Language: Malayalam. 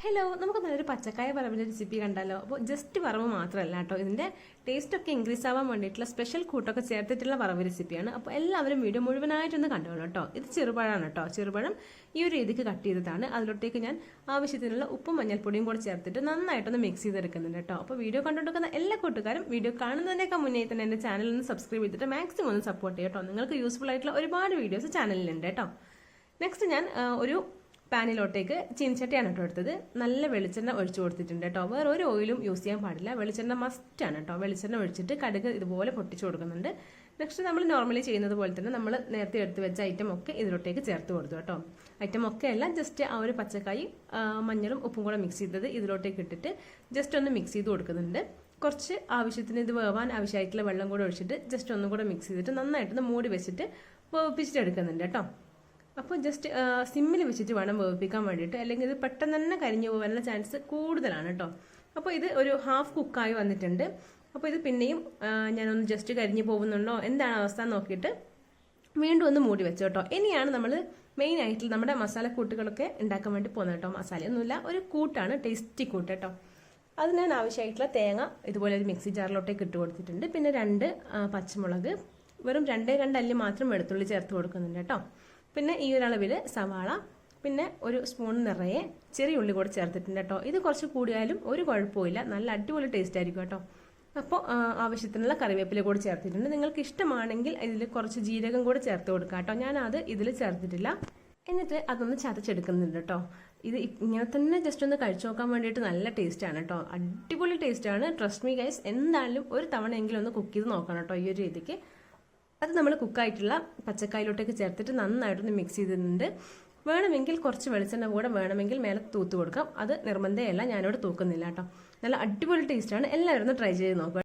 ഹലോ, നമുക്ക് നല്ലൊരു പച്ചക്കായ വറവിൻ്റെ റെസിപ്പി കണ്ടാലോ. അപ്പോൾ ജസ്റ്റ് വറവ് മാത്രമല്ല കേട്ടോ, ഇതിൻ്റെ ടേസ്റ്റൊക്കെ ഇൻക്രീസ് ആവാൻ വേണ്ടിയിട്ടുള്ള സ്പെഷ്യൽ കൂട്ടൊക്കെ ചേർത്തിട്ടുള്ള വറവ് റെസിപ്പിയാണ്. അപ്പോൾ എല്ലാവരും വീഡിയോ മുഴുവനായിട്ടൊന്ന് കണ്ടോളൂ കേട്ടോ. ഇത് ചെറുപഴമാണ് കേട്ടോ. ചെറുപഴം ഈ ഒരു രീതിക്ക് കട്ട് ചെയ്തതാണ്. അതിലോട്ടേക്ക് ഞാൻ ആവശ്യത്തിനുള്ള ഉപ്പും മഞ്ഞൾപ്പൊടിയും കൂടെ ചേർത്തിട്ട് നന്നായിട്ടൊന്ന് മിക്സ് ചെയ്തെടുക്കുന്നുണ്ട് കേട്ടോ. അപ്പോൾ വീഡിയോ കണ്ടുകൊടുക്കുന്ന എല്ലാ കൂട്ടുകാരും വീഡിയോ കാണുന്നതിനേക്കാൾ മുന്നേ തന്നെ എൻ്റെ ചാനൽ ഒന്ന് സബ്സ്ക്രൈബ് ചെയ്തിട്ട് മാക്സിമം ഒന്ന് സപ്പോർട്ട് ചെയ്യാം കേട്ടോ. നിങ്ങൾക്ക് യൂസ്ഫുൾ ആയിട്ടുള്ള ഒരുപാട് വീഡിയോസ് ചാനലിലുണ്ട് കേട്ടോ. നെക്സ്റ്റ് ഞാൻ ഒരു പാനിലോട്ടേക്ക് ചീനിച്ചട്ടിയാണ് കേട്ടോ എടുത്തത്. നല്ല വെളിച്ചെണ്ണ ഒഴിച്ചു കൊടുത്തിട്ടുണ്ട് കേട്ടോ. വേറെ ഒരു ഓയിലും യൂസ് ചെയ്യാൻ പാടില്ല. വെളിച്ചെണ്ണ മസ്റ്റാണ് കേട്ടോ. വെളിച്ചെണ്ണ ഒഴിച്ചിട്ട് കടുക് ഇതുപോലെ പൊട്ടിച്ചു കൊടുക്കുന്നുണ്ട്. നെക്സ്റ്റ് നമ്മൾ നോർമലി ചെയ്യുന്നത് പോലെ തന്നെ നമ്മൾ നേരത്തെ എടുത്ത് വെച്ച ഐറ്റം ഒക്കെ ഇതിലോട്ടേക്ക് ചേർത്ത് കൊടുത്തു കേട്ടോ. ഐറ്റം ഒക്കെ അല്ല, ജസ്റ്റ് ആ ഒരു പച്ചക്കായി മഞ്ഞളും ഉപ്പും കൂടെ മിക്സ് ചെയ്തത് ഇതിലോട്ടേക്ക് ഇട്ടിട്ട് ജസ്റ്റ് ഒന്ന് മിക്സ് ചെയ്ത് കൊടുക്കുന്നുണ്ട്. കുറച്ച് ആവശ്യത്തിന് ഇത് വേവാൻ ആവശ്യമായിട്ടുള്ള വെള്ളം കൂടെ ഒഴിച്ചിട്ട് ജസ്റ്റ് ഒന്നും കൂടെ മിക്സ് ചെയ്തിട്ട് നന്നായിട്ടൊന്ന് മൂടി വെച്ചിട്ട് വേവിപ്പിച്ചിട്ട് എടുക്കുന്നുണ്ട് കേട്ടോ. അപ്പോൾ ജസ്റ്റ് സിമ്മിൽ വെച്ചിട്ട് വേണം വേവിപ്പിക്കാൻ വേണ്ടിയിട്ട്, അല്ലെങ്കിൽ ഇത് പെട്ടെന്ന് തന്നെ കരിഞ്ഞു പോകാനുള്ള ചാൻസ് കൂടുതലാണ് കേട്ടോ. അപ്പോൾ ഇത് ഒരു ഹാഫ് കുക്കായി വന്നിട്ടുണ്ട്. അപ്പോൾ ഇത് പിന്നെയും ഞാനൊന്ന് ജസ്റ്റ് കരിഞ്ഞു പോകുന്നുണ്ടോ എന്താണ് അവസ്ഥ നോക്കിയിട്ട് വീണ്ടും ഒന്ന് മൂടി വെച്ചു കേട്ടോ. ഇനിയാണ് നമ്മൾ മെയിൻ ആയിട്ട് നമ്മുടെ മസാലക്കൂട്ടുകളൊക്കെ ഉണ്ടാക്കാൻ വേണ്ടി പോകുന്നത് കേട്ടോ. മസാലയൊന്നുമില്ല, ഒരു കൂട്ടാണ്, ടേസ്റ്റി കൂട്ട് കേട്ടോ. അത് ഞാൻ ആവശ്യമായിട്ടുള്ള തേങ്ങ ഇതുപോലെ ഒരു മിക്സി ജാറിലോട്ടേക്ക് ഇട്ട് കൊടുത്തിട്ടുണ്ട്. പിന്നെ 2 പച്ചമുളക്, വെറും 2 അല്ലി മാത്രം വെളുത്തുള്ളി ചേർത്ത് കൊടുക്കുന്നുണ്ട് കേട്ടോ. പിന്നെ ഈ ഒരളവിൽ സവാള, പിന്നെ ഒരു സ്പൂൺ നിറയെ ചെറിയ ഉള്ളി കൂടെ ചേർത്തിട്ടുണ്ട് കേട്ടോ. ഇത് കുറച്ച് കൂടിയാലും ഒരു കുഴപ്പമില്ല, നല്ല അടിപൊളി ടേസ്റ്റ് ആയിരിക്കും കേട്ടോ. അപ്പോൾ ആവശ്യത്തിനുള്ള കറിവേപ്പില കൂടെ ചേർത്തിട്ടുണ്ട്. നിങ്ങൾക്ക് ഇഷ്ടമാണെങ്കിൽ ഇതിൽ കുറച്ച് ജീരകം കൂടെ ചേർത്ത് കൊടുക്കാം കേട്ടോ. ഞാനത് ഇതിൽ ചേർത്തിട്ടില്ല. എന്നിട്ട് അതൊന്ന് ചതച്ചെടുക്കുന്നുണ്ട് കേട്ടോ. ഇത് ഇങ്ങനെ തന്നെ ജസ്റ്റ് ഒന്ന് കഴിച്ചു നോക്കാൻ വേണ്ടിയിട്ട് നല്ല ടേസ്റ്റാണ് കേട്ടോ. അടിപൊളി ടേസ്റ്റാണ്. ട്രസ്റ്റ് മീ ഗൈസ്, എന്തായാലും ഒരു തവണയെങ്കിലും ഒന്ന് കുക്ക് ചെയ്ത് നോക്കണം കേട്ടോ ഈ ഒരു രീതിക്ക്. അത് നമ്മൾ കുക്കായിട്ടുള്ള പച്ചക്കായിലോട്ടേക്ക് ചേർത്തിട്ട് നന്നായിട്ടൊന്ന് മിക്സ് ചെയ്തിട്ടുണ്ട്. വേണമെങ്കിൽ കുറച്ച് വെളിച്ചെണ്ണ കൂടെ വേണമെങ്കിൽ മേലെ തൂത്ത് കൊടുക്കാം. അത് നിർബന്ധമല്ല, ഞാനിവിടെ തൂക്കുന്നില്ല കേട്ടോ. നല്ല അടിപൊളി ടേസ്റ്റാണ്. എല്ലാവരും ഒന്ന് ട്രൈ ചെയ്ത് നോക്കുക.